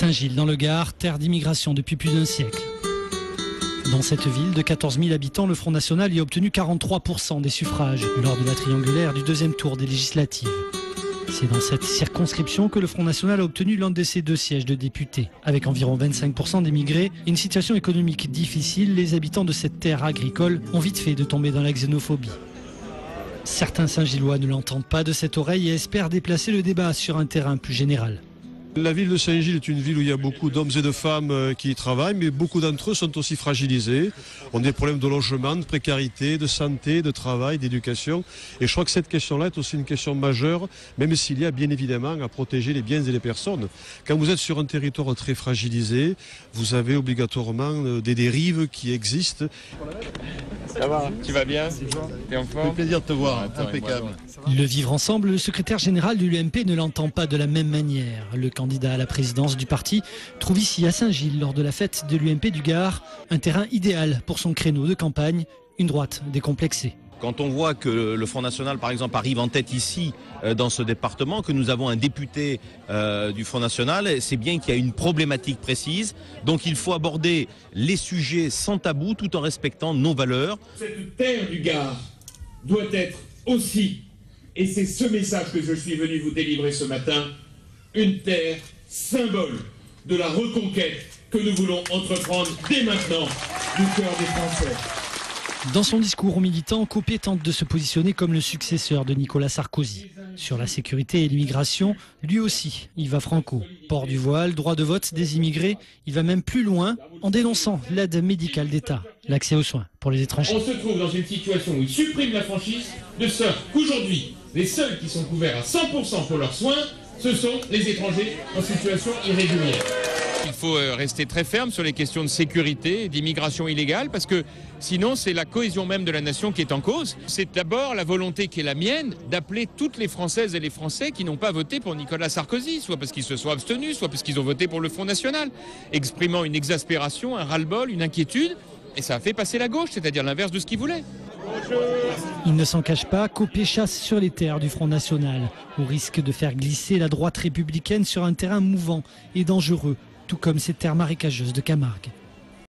Saint-Gilles, dans le Gard, terre d'immigration depuis plus d'un siècle. Dans cette ville de 14 000 habitants, le Front National y a obtenu 43% des suffrages lors de la triangulaire du deuxième tour des législatives. C'est dans cette circonscription que le Front National a obtenu l'un de ses 2 sièges de député. Avec environ 25% d'émigrés et une situation économique difficile, les habitants de cette terre agricole ont vite fait de tomber dans la xénophobie. Certains Saint-Gillois ne l'entendent pas de cette oreille et espèrent déplacer le débat sur un terrain plus général. La ville de Saint-Gilles est une ville où il y a beaucoup d'hommes et de femmes qui y travaillent, mais beaucoup d'entre eux sont aussi fragilisés. On a des problèmes de logement, de précarité, de santé, de travail, d'éducation. Et je crois que cette question-là est aussi une question majeure, même s'il y a bien évidemment à protéger les biens et les personnes. Quand vous êtes sur un territoire très fragilisé, vous avez obligatoirement des dérives qui existent. Ça va, tu vas bien? T'es en forme? Ça fait plaisir de te voir, impeccable. Le vivre ensemble, le secrétaire général de l'UMP ne l'entend pas de la même manière. Le candidat à la présidence du parti trouve ici à Saint-Gilles, lors de la fête de l'UMP du Gard, un terrain idéal pour son créneau de campagne, une droite décomplexée. Quand on voit que le Front National, par exemple, arrive en tête ici, dans ce département, que nous avons un député du Front National, c'est bien qu'il y a une problématique précise. Donc il faut aborder les sujets sans tabou, tout en respectant nos valeurs. Cette terre du Gard doit être aussi, et c'est ce message que je suis venu vous délivrer ce matin, une terre symbole de la reconquête que nous voulons entreprendre dès maintenant du cœur des Français. Dans son discours aux militants, Copé tente de se positionner comme le successeur de Nicolas Sarkozy. Sur la sécurité et l'immigration, lui aussi, il va franco. Port du voile, droit de vote des immigrés, il va même plus loin en dénonçant l'aide médicale d'État, l'accès aux soins pour les étrangers. On se trouve dans une situation où il supprime la franchise, de sorte qu'aujourd'hui, les seuls qui sont couverts à 100% pour leurs soins, ce sont les étrangers en situation irrégulière. Il faut rester très ferme sur les questions de sécurité et d'immigration illégale parce que sinon c'est la cohésion même de la nation qui est en cause. C'est d'abord la volonté qui est la mienne d'appeler toutes les Françaises et les Français qui n'ont pas voté pour Nicolas Sarkozy, soit parce qu'ils se sont abstenus, soit parce qu'ils ont voté pour le Front National, exprimant une exaspération, un ras-le-bol, une inquiétude, et ça a fait passer la gauche, c'est-à-dire l'inverse de ce qu'ils voulaient. Il ne s'en cache pas, Copé chasse sur les terres du Front National, au risque de faire glisser la droite républicaine sur un terrain mouvant et dangereux, tout comme ces terres marécageuses de Camargue.